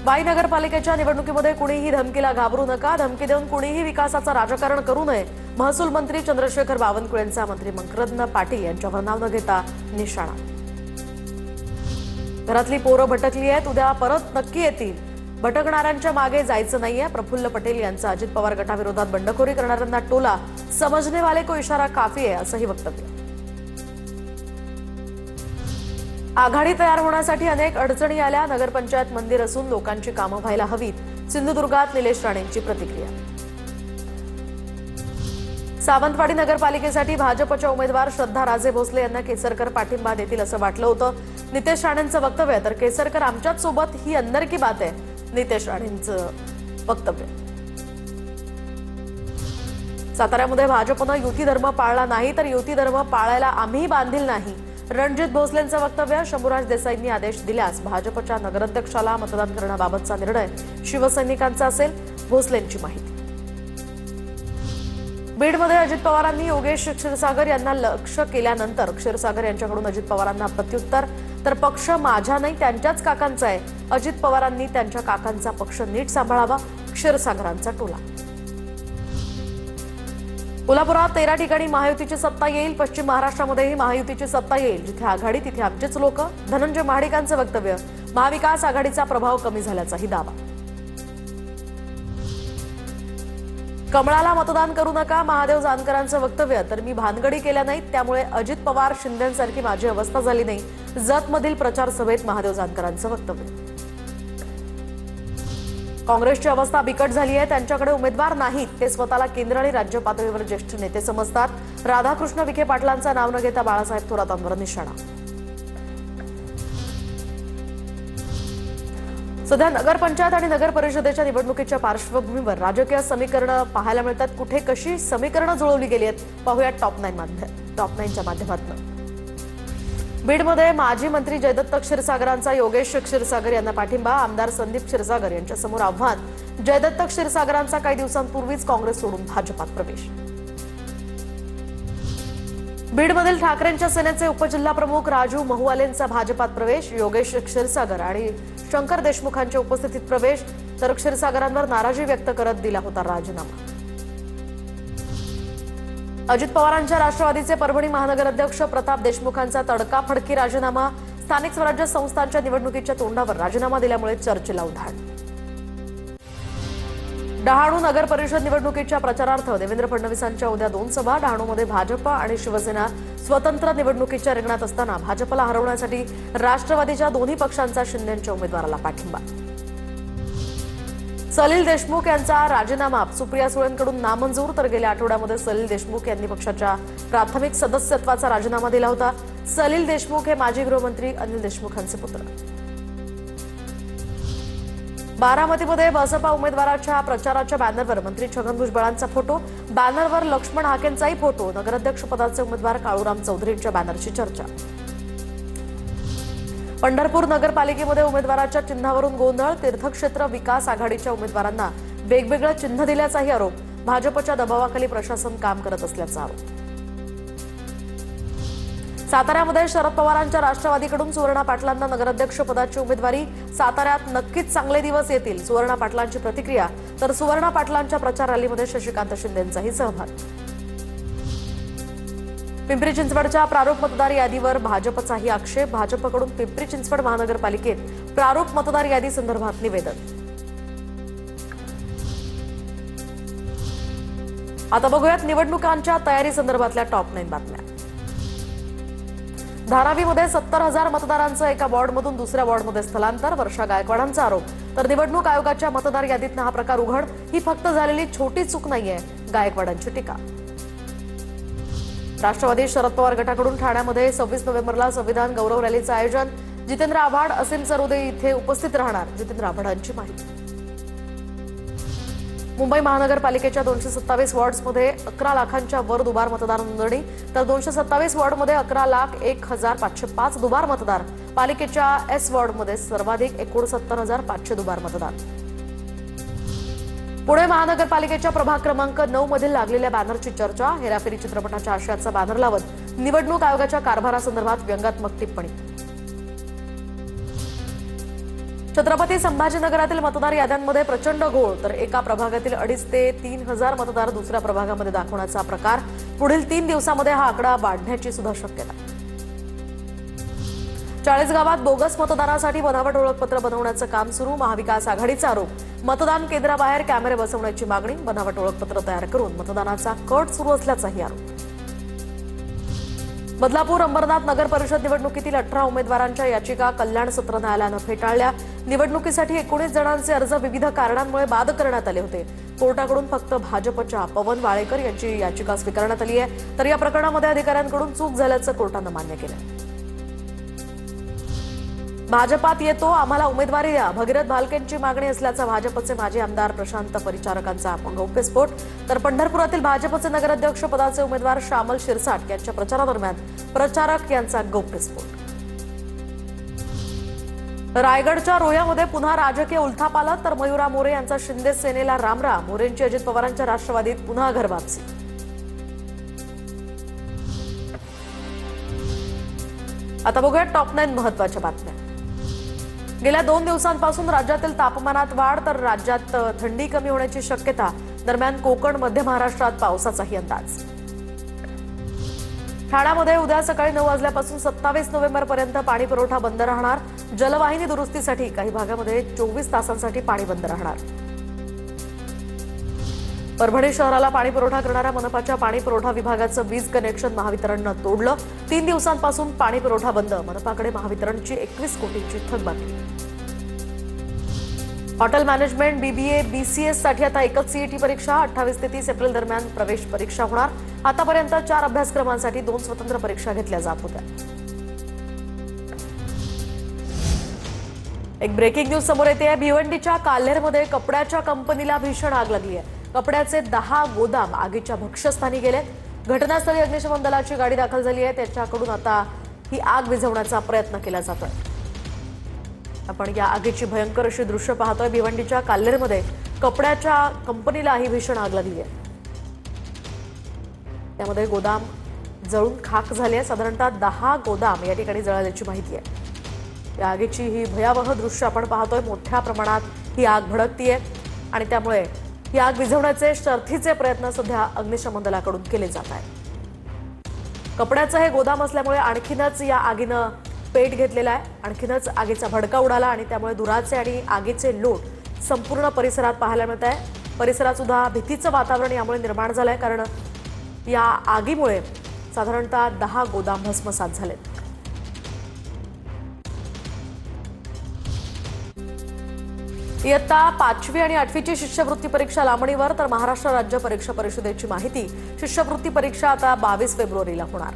वाई नगरपालिकेच्या निवडणुकीमध्ये कुणीही धमकीला घाबरू नका, धमकी देऊन कुणीही विकासाचं राजकारण करू नये, महसूल मंत्री चंद्रशेखर बावनकुळेंचा मंत्री मकरंद पाटील यांच्यावर नाव न घेता निशाणा. घरातली पोरं भटकली आहेत, उद्या परत नक्की येतील, भटकणाऱ्यांच्या मागे जायचं नाहीये. प्रफुल्ल पटेल यांचा अजित पवार गटाविरोधात बंडखोरी करणाऱ्यांना टोला, समजने वाले को इशारा काफी आहे असंही वक्तव्य. आघाडी तयार होण्यासाठी अनेक अडचणी आल्या, नगरपंचायत मंदिर असून लोकांची कामं व्हायला हवीत. सिंधुदुर्गात निलेश राणेंची प्रतिक्रिया. सावंतवाडी नगरपालिकेसाठी भाजपच्या उमेदवार श्रद्धा राजे भोसले यांना केसरकर पाठिंबा देतील असं वाटलं होतं. नितेश राणेंचं वक्तव्य, तर केसरकर आमच्याच सोबत ही अंदर की बात आहे, नितेश राणेंचं वक्तव्य. साताऱ्यामध्ये भाजपनं युती धर्म पाळला नाही तर युती धर्म पाळायला आम्ही बांधील नाही, रणजित भोसलेंचं वक्तव्य. शंभूराज देसाईंनी आदेश दिल्यास भाजपच्या नगराध्यक्षाला मतदान करण्याबाबतचा निर्णय शिवसैनिकांचा असेल, भोसलेंची माहिती. बीडमध्ये अजित पवारांनी योगेश क्षीरसागर यांना लक्ष्य केल्यानंतर क्षीरसागर यांच्याकडून अजित पवारांना प्रत्युत्तर, तर पक्ष माझा नाही त्यांच्याच काकांचा आहे, अजित पवारांनी त्यांच्या काकांचा पक्ष नीट सांभाळावा, क्षीरसागरांचा टोला. कोल्हापुरात 13 ठिकाणी महायुतीची सत्ता येईल, पश्चिम महाराष्ट्रामध्येही महायुतीची सत्ता येईल, जिथे आघाडी तिथे आमचेच लोक, धनंजय महाडिकांचं वक्तव्य. महाविकास आघाडीचा प्रभाव कमी झाल्याचाही दावा. कमळाला मतदान करू नका, महादेव जानकरांचं वक्तव्य, तर मी भानगडी केल्या नाहीत, त्यामुळे अजित पवार शिंदेंसारखी माझी अवस्था झाली नाही, जतमधील प्रचार सभेत महादेव जानकरांचं वक्तव्य. काँग्रेसची अवस्था बिकट झाली आहे, त्यांच्याकडे उमेदवार नाहीत, ते स्वतःला केंद्र आणि राज्य पातळीवर ज्येष्ठ नेते समजतात. राधाकृष्ण विखे पाटलांचं नाव न घेता बाळासाहेब थोरातांवर निशाणा. सध्या नगरपंचायत आणि नगर परिषदेच्या निवडणुकीच्या पार्श्वभूमीवर राजकीय समीकरणं पाहायला मिळतात. कुठे कशी समीकरणं जुळवली गेली आहेत, पाहूया टॉप 9च्या माध्यमातून. बीडमध्ये माजी मंत्री जयदत्त क्षीरसागरांचा योगेश क्षीरसागर यांना पाठिंबा. आमदार संदीप क्षीरसागर यांच्यासमोर आव्हान. जयदत्त क्षीरसागरांचा काही दिवसांपूर्वीच काँग्रेस सोडून भाजपात प्रवेश. बीडमधील ठाकरेंच्या सेनेचे उपजिल्हाप्रमुख राजू महुआलेंचा भाजपात प्रवेश. योगेश क्षीरसागर आणि शंकर देशमुखांच्या उपस्थितीत प्रवेश, तर क्षीरसागरांवर नाराजी व्यक्त करत दिला होता राजीनामा. अजित पवारांच्या राष्ट्रवादीचे परभणी महानगर अध्यक्ष प्रताप देशमुखांचा तडकाफडकी राजीनामा. स्थानिक स्वराज्य संस्थांच्या निवडणुकीच्या तोंडावर राजीनामा दिल्यामुळे चर्चेला उधाण. डहाणू नगर परिषद निवडणुकीच्या प्रचारार्थ देवेंद्र फडणवीसांच्या उद्या 2 सभा. डहाणूमध्ये भाजप आणि शिवसेना स्वतंत्र निवडणुकीच्या रिंगणात असताना भाजपला हरवण्यासाठी राष्ट्रवादीच्या दोन्ही पक्षांचा शिंदेंच्या उमेदवाराला पाठिंबा. सलील देशमुख यांचा राजीनामा सुप्रिया सुळेंकडून नामंजूर, तर गेल्या आठवड्यामध्ये सलील देशमुख यांनी पक्षाच्या प्राथमिक सदस्यत्वाचा राजीनामा दिला होता. सलील देशमुख हे माजी गृहमंत्री अनिल देशमुखांचे पुत्र. बारामतीमध्ये बसपा उमेदवाराच्या प्रचाराच्या बॅनरवर मंत्री छगन भुजबळांचा फोटो, बॅनरवर लक्ष्मण हाकेंचाही फोटो. नगराध्यक्षपदाचे उमेदवार काळूराम चौधरींच्या बॅनरची चर्चा. पंढरपूर नगरपालिकेमध्ये उमेदवाराच्या चिन्हावरून गोंधळ, तीर्थक्षेत्र विकास आघाडीच्या उमेदवारांना वेगवेगळं चिन्ह दिल्याचाही आरोप. भाजपच्या दबावाखाली प्रशासन काम करत असल्याचा आरोप. साताऱ्यामध्ये शरद पवारांच्या राष्ट्रवादीकडून सुवर्णा पाटलांना नगराध्यक्षपदाची उमेदवारी. साताऱ्यात नक्कीच चांगले दिवस येतील, सुवर्णा पाटलांची प्रतिक्रिया, तर सुवर्णा पाटलांच्या प्रचार रॅलीमध्ये शशिकांत शिंदेंचाही सहभाग. पिंपरी चिंचवडच्या प्रारूप मतदार यादीवर भाजपचाही आक्षेप. भाजपकडून पिंपरी चिंचवड महानगरपालिकेत प्रारूप मतदार यादी संदर्भात निवेदन. आता बघूयात निवडणुकांच्या तयारी संदर्भातल्या टॉप 9 बातम्या. धारावीमध्ये 70,000 मतदारांचं एका वॉर्डमधून दुसऱ्या वॉर्डमध्ये स्थलांतर, वर्षा गायकवाडांचा आरोप. तर निवडणूक आयोगाच्या मतदार यादीतनं हा प्रकार उघड, ही फक्त झालेली छोटी चूक नाहीये, गायकवाडांची टीका. राष्ट्रवादी शरद पवार गटाकडून ठाण्यामध्ये 26 नोव्हेंबरला संविधान गौरव रॅलीचं आयोजन. जितेंद्र आव्हाड असीम सरोदे इथे उपस्थित राहणार, जितेंद्र आव्हाडांची माहिती. मुंबई महानगरपालिकेच्या 227 वॉर्ड्समध्ये 11 लाखांच्या वर दुबार मतदार नोंदणी, तर 227 वॉर्डमध्ये 11,01,505 दुबार मतदार. पालिकेच्या एस वॉर्डमध्ये सर्वाधिक 69,500 दुबार मतदार. पुणे महानगरपालिकेच्या प्रभाग क्रमांक 9 मधील लागलेल्या बॅनरची चर्चा. हेराफेरी चित्रपटाच्या आशयाचा बॅनर लावत निवडणूक आयोगाच्या कारभारासंदर्भात व्यंगात्मक टिप्पणी. छत्रपती संभाजीनगरातील मतदार याद्यांमध्ये प्रचंड घोळ, तर एका प्रभागातील 2,500 ते 3,000 मतदार दुसऱ्या प्रभागामध्ये दाखवण्याचा प्रकार. पुढील 3 दिवसांमध्ये हा आकडा वाढण्याची सुद्धा शक्यता. 40 गावात बोगस मतदानासाठी बनावट ओळखपत्र बनवण्याचं काम सुरू. महाविकास आघाडीचा आरोप. मतदान केंद्राबाहेर कॅमेरे बसवण्याची मागणी. बनावट ओळखपत्र तयार करून मतदानाचा कट सुरू असल्याचाही आरोप. बदलापूर अंबरनाथ नगर परिषद निवडणुकीतील 18 उमेदवारांच्या याचिका कल्याण सत्र न्यायालयानं फेटाळल्या. निवडणुकीसाठी 19 जणांचे अर्ज विविध कारणांमुळे बाद करण्यात आले होते. कोर्टाकडून फक्त भाजपच्या पवन वाळेकर यांची याचिका स्वीकारण्यात आली आहे, तर या प्रकरणामध्ये अधिकाऱ्यांकडून चूक झाल्याचं कोर्टानं मान्य केलं. भाजपात येतो, आम्हाला उमेदवारी द्या, भगीरथ भालकेंची मागणी असल्याचा भाजपचे माजी आमदार प्रशांत परिचारकांचा गौप्यस्फोट. तर पंढरपुरातील भाजपचे नगराध्यक्ष पदाचे उमेदवार श्यामल शिरसाट यांच्या प्रचारादरम्यान प्रचारक यांचा गौप्यस्फोट. रायगडच्या रोह्यामध्ये पुन्हा राजकीय उलथापालथ, तर मयुरा मोरे यांचा शिंदे सेनेला रामराम. मोरेंची अजित पवारांच्या राष्ट्रवादीत पुन्हा घरवापसी. आता बघूया टॉप 9 महत्त्वाच्या बातम्या. गेल्या 2 दिवसांपासून राज्यातील तापमानात वाढ, तर राज्यात थंडी कमी होण्याची शक्यता. दरम्यान कोकण मध्य महाराष्ट्रात पावसाचाही अंदाज. ठाण्यामध्ये उद्या सकाळी 9 वाजल्यापासून 27 नोव्हेंबरपर्यंत पाणी पुरवठा बंद राहणार. जलवाहिनी दुरुस्तीसाठी काही भागामध्ये 24 तासांसाठी पाणी बंद राहणार. परभणी शहराला पाणी पुरवठा करणाऱ्या मनपाच्या पाणी पुरवठा विभागाचं वीज कनेक्शन महावितरणनं तोडलं. 3 दिवसांपासून पाणी पुरवठा बंद. मनपाकडे महावितरणची 21 कोटींची थकबाकी. हॉटेल मॅनेजमेंट, बीबीए, बीसीएस साठी आता एकच सीईटी परीक्षा. 28 ते 30 एप्रिल दरम्यान प्रवेश परीक्षा होणार. आतापर्यंत 4 अभ्यासक्रमांसाठी 2 स्वतंत्र परीक्षा घेतल्या जात होत्या. एक ब्रेकिंग न्यूज समोर येते. भिवंडीच्या काल्हेरमध्ये कपड्याच्या कंपनीला भीषण आग लागली आहे. कपड्याचे 10 गोदाम आगीच्या भक्ष्यस्थानी गेले. घटनास्थळी अग्निशमन दलाची गाडी दाखल झाली आहे. त्याच्याकडून आता ही आग विझवण्याचा प्रयत्न केला जातोय. आपण या आगीची भयंकर अशी दृश्य पाहतोय. भिवंडीच्या काल्हेरमध्ये कपड्याच्या कंपनीला ही भीषण आग लागली आहे. त्यामध्ये गोदाम जळून खाक झाले आहे. साधारणतः 10 गोदाम या ठिकाणी जळाल्याची माहिती आहे. या आगीची ही भयावह दृश्य आपण पाहतोय. मोठ्या प्रमाणात ही आग भडकतीये आणि त्यामुळे ही आग विझवण्याचे शर्थीचे प्रयत्न सध्या अग्निशमन दलाकडून केले जात आहेत. कपड्याचं हे गोदाम असल्यामुळे आणखीनच या आगीनं पेट घेतलेला आहे. आणखीनच आगीचा भडका उडाला आणि त्यामुळे धुराचे आणि आगीचे लोट संपूर्ण परिसरात पाहायला मिळत आहे. परिसरात सुद्धा भीतीचं वातावरण यामुळे निर्माण झालं आहे, कारण या आगीमुळे साधारणतः 10 गोदाम भस्मसात झालेत. इयत्ता 5वी आणि 8वीची शिष्यवृत्ती परीक्षा लांबणीवर, तर महाराष्ट्र राज्य परीक्षा परिषदेची माहिती. शिष्यवृत्ती परीक्षा आता 22 फेब्रुवारीला होणार.